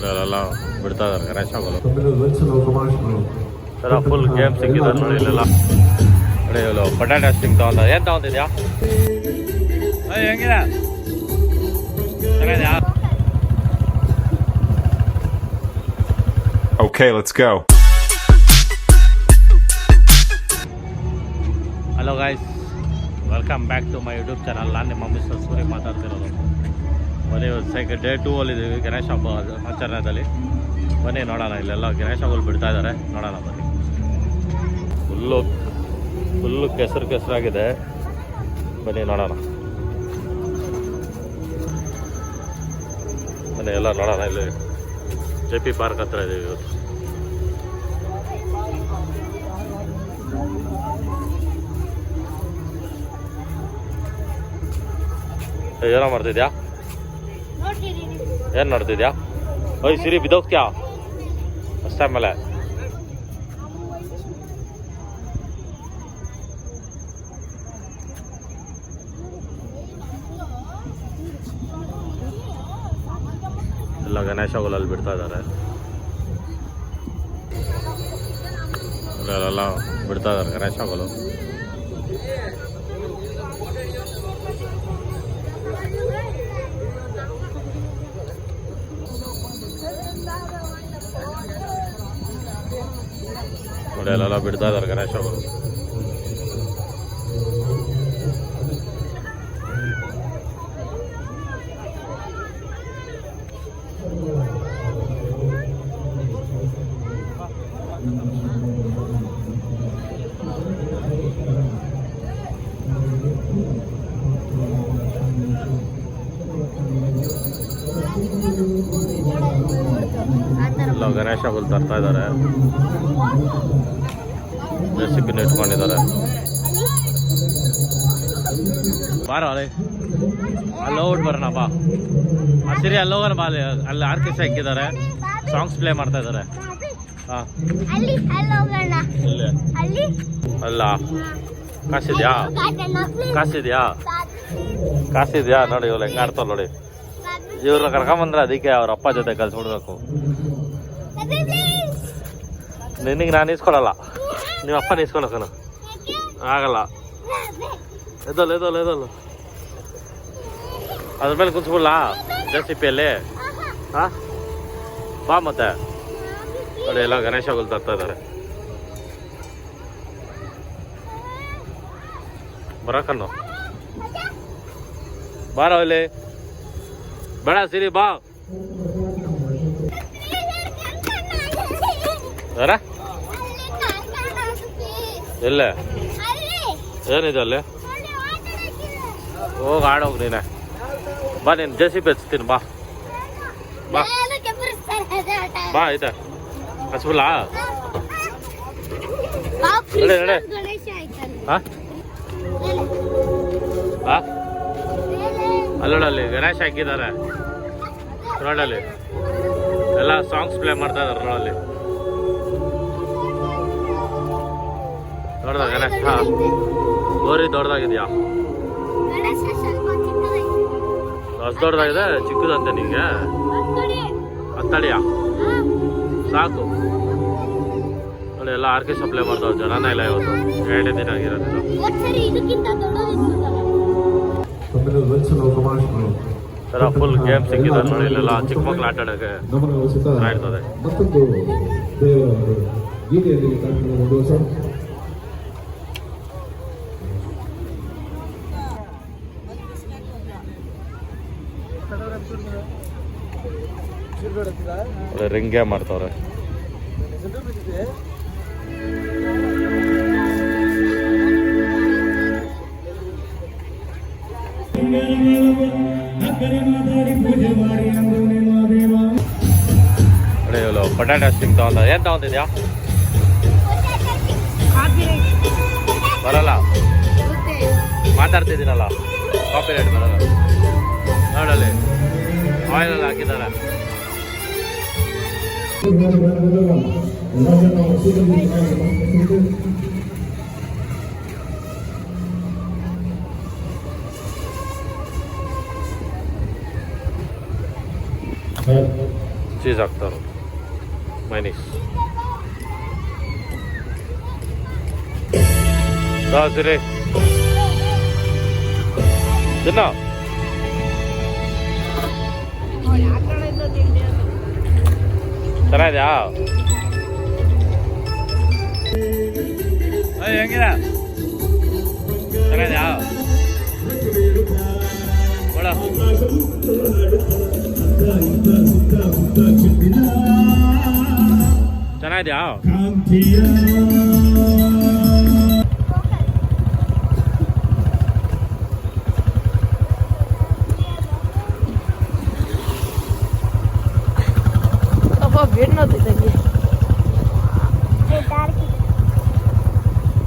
ಇಲ್ಲೆಲ್ಲ ಬಿಡ್ತಾ ಇದ್ದಾರೆ ಗಣೇಶ ಹಬ್ಬಲು ಎಲ್ಲ ಫುಲ್ ಗೇಮ್ ಸಿಕ್ಕಿದ್ದಾರೆ ನೋಡಿ. ಇಲ್ಲೆಲ್ಲ ನೋಡಿ ಇಲ್ಲೋ ಪಟಾಟೆ ಸ್ಟಿಂಗ್ ತಗೊಂಡ. ಏನು ತಗೊಂಡಿದ್ಯಾ? ಹೆಂಗಿದೆ? ಚೆನ್ನಾಗಿದ್ಯಾ? Okay, let's go. Hello guys, welcome back to my YouTube channel. ನಾನು ನಿಮ್ಮ ಮಿಸ್ಟರ್ ಸೂರಿ ಮಾತಾಡ್ತಿರೋದು. ಬನ್ನಿ ಡೇ 2 ಅಲ್ಲಿದ್ದೀವಿ ಗಣೇಶ ಹಬ್ಬ ಆಚರಣೆಯಲ್ಲಿ. ಬನ್ನಿ ನೋಡೋಣ. ಇಲ್ಲೆಲ್ಲ ಗಣೇಶ ಹಬ್ಬಗಳು ಬಿಡ್ತಾ ಇದ್ದಾರೆ, ನೋಡೋಣ ಬನ್ನಿ. ಫುಲ್ಲು ಕೆಸರಾಗಿದೆ. ಬನ್ನಿ ನೋಡೋಣ. ಬನ್ನಿ ಎಲ್ಲ ನೋಡೋಣ. ಇಲ್ಲಿ JP ಪಾರ್ಕ್ ಹತ್ರ ಇದ್ದೀವಿ ಇವತ್ತು. ಏನೋ ಮಾಡ್ತಿದ್ಯಾ? ಏನು ನೋಡ್ತಿದ್ಯಾ? ಓಯ್ ಸಿರಿ ಬಿದ್ದೋಗ್ತ್ಯಾ ಅಷ್ಟೇ ಮೇಲೆ. ಎಲ್ಲ ಗಣೇಶಗಳಲ್ಲಿ ಬಿಡ್ತಾ ಇದ್ದಾರೆ. ಅಲ್ಲೆಲ್ಲ ಬಿಡ್ತಾ ಇದ್ದಾರೆ ಗಣೇಶಗಳು. ನೋಡಿ ಅಲ್ಲೆಲ್ಲ ಬಿಡ್ತಾ ಇದ್ದಾರೆ ಗಣೇಶಗಳು. ಎಲ್ಲ ಗಣೇಶಗಳು ತರ್ತಾ ಇದ್ದಾರೆ. ರೆಸಿಪಿನ ಇಟ್ಕೊಂಡಿದ್ದಾರೆ. ಬಾರೋ ಅಲ್ಲಿ ಹೋಗ್ಬಿಟ್ಟು ಬರೋಣ ಬಾ. ಸರಿ ಅಲ್ಲಿ ಹೋಗೋಣ ಬಾ. ಅಲ್ಲಿ ಆರ್ಕೆಸ್ಟ್ರಾ ಹಾಕಿದ್ದಾರೆ, ಸಾಂಗ್ಸ್ ಪ್ಲೇ ಮಾಡ್ತಾ ಇದ್ದಾರೆ. ಹಾಂ ಅಲ್ಲ ಕಾಸಿದ್ಯಾ ನೋಡಿ. ಇವ್ರು ಹೆಂಗೆ ಆಡ್ತಾರ ನೋಡಿ. ಇವ್ರನ್ನ ಕರ್ಕೊಂಬಂದ್ರೆ ಅದಕ್ಕೆ ಅವ್ರ ಅಪ್ಪ ಜೊತೆ ಕಲ್ಸ್ಬಿಡ್ಬೇಕು. ನಿನಗೆ ನಾನು ಇಸ್ಕೊಳಲ್ಲ, ನಿಮ್ಮ ಅಪ್ಪ ಇಸ್ಕೊಳಕನು ಆಗಲ್ಲ. ಎದಲ್ಲ ಅದ್ರ ಮೇಲೆ ಕುಂತ್ಬಿಡ್ಲಾ ರೆಸಿಪಿಯಲ್ಲಿ? ಹಾಂ ಬಾ ಮತ್ತೆ. ನೋಡಿ ಎಲ್ಲ ಗಣೇಶಗಳು ತರ್ತಾ ಇದ್ದಾರೆ. ಬರಕನ್ನು ಬಾರೋ ಇಲ್ಲಿ. ಬೇಡ ಸಿರಿ ಬಾ. ಯಾರ ಎಲ್ಲೇ ಏನಿದೆ ಅಲ್ಲಿ? ಹೋಗಿ ಆಡೋಗಿ ನೀನೆ ಬಾ. ನೀನು JCB ಹಚ್ತೀನಿ ಬಾ. ಬಾ ಆಯ್ತಾ ಹಚ್ಬಿಲ್ಲ? ನಡೆ. ಹಾಂ ಅಲ್ಲೋಡಲ್ಲಿ ಗಣೇಶ ಹಾಕಿದ್ದಾರೆ ನೋಡಲ್ಲಿ. ಎಲ್ಲ ಸಾಂಗ್ಸ್ ಪ್ಲೇ ಮಾಡ್ತಾ ಇದಾರೆ ನೋಡಲ್ಲಿ. ನೋಡ್ದ ಗಣೇಶ ಗೋರಿ ದೊಡ್ಡದಾಗಿದ್ಯಾ? ಅಷ್ಟು ದೊಡ್ಡದಾಗಿದೆ, ಚಿಕ್ಕದಂತೆ ನಿಂಗೆ? ಹತ್ತಡಿಯಾ ಸಾಕು. ನೋಡಿ ಎಲ್ಲ ಆರ್ಕೆಸ್ಟ್ರಾ ಪ್ಲೇ ಮಾಡ್ತಾವೆ. ಜನನೇ ಇಲ್ಲ ಇವತ್ತು, 2 ದಿನ ಆಗಿರೋದಿಲ್ಲ. ಎಲ್ಲ ಫುಲ್ ಗೇಮ್ ಸಿಕ್ಕಿದ್ದಾರೆ ನೋಡಿ. ಇಲ್ಲೆಲ್ಲ ಚಿಕ್ಕ ಮಕ್ಳು ಆಟ ಆಡೋಕ್ಕೆ ಇರ್ತದೆ. ರಿಂಗ್ ಗೇಮ್ ಮಾಡ್ತವ್ರೆ. ಪಟಾಟೆ ಸ್ಟಿಂಗ್ ತಗೊಂಡ. ಏನು ತಗೊಂಡಿದ್ಯಾ? ಬರಲ್ಲ, ಮಾತಾಡ್ತಿದ್ದೀನಲ್ಲ, ಕಾಪಿ ರೈಟ್ ಬರಲ್ಲ. ನೋಡಲ್ಲಿ ಆಯಿಲಲ್ಲಿ ಹಾಕಿದ್ದಾರೆ. ಚೀಸ್ ಹಾಕ್ತಾರೆ ಮೈನೀಸ್ ಸರಿ ತಿನ್ನ ಚೆನ್ನಾಗಿದ್ಯಾ ಹೆಂಗಿದೆ ಚೆನ್ನಾಗಿದ್ಯಾ ಒಳ ಚೆನ್ನಾಗಿದ್ಯಾ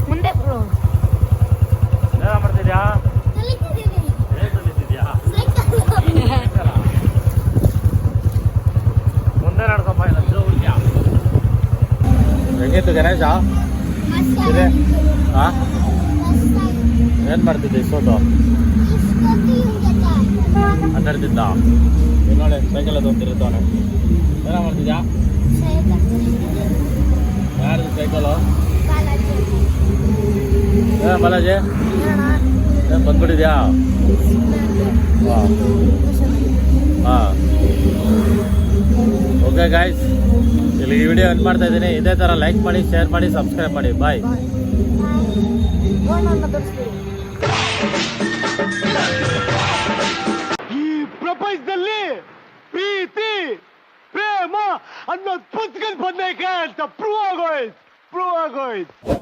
ಮುಂದೆ ಏನ ಮಾಡ್ತಿದ್ಯಾ ಮುಂದೆ ನಡ್ಕೊಂಬ ಹೆಂಗಿತ್ತು ಗಣೇಶ ಇದೆ ಹಾಂ ಏನು ಮಾಡ್ತಿದ್ದೆ ಇಷ್ಟೊತ್ತು ಮಾತಾಡ್ತಿದ್ದ ನೋಡಿ ಸೈಕಲ್ ಅದು ತಿರುತ್ತಾನೆ ಏನ ಮಾಡ್ತಿದ್ಯಾ ಯಾರ್ದು ಸೈಕಲು ಬಾಲಾಜಿ ಏನು ಬಂದ್ಬಿಟ್ಟಿದ್ಯಾ ಹಾಂ ಓಕೆ ಗಾಯ್ಸ್ ಇಲ್ಲಿ ಈ ವಿಡಿಯೋ ಎಂಡ್ ಮಾಡ್ತಾ ಇದ್ದೀನಿ ಇದೇ ಥರ ಲೈಕ್ ಮಾಡಿ ಶೇರ್ ಮಾಡಿ ಸಬ್ಸ್ಕ್ರೈಬ್ ಮಾಡಿ ಬಾಯ್ ಈ ಪ್ರಪಂಚದಲ್ಲಿ ಪ್ರೀತಿ ಪ್ರೇಮ ಅನ್ನೋದು ಪುಸ್ತಕ ಬಂದೈತೆ ಅಂತ ಪ್ರೂವ್ ಆಗೋಯ್ತು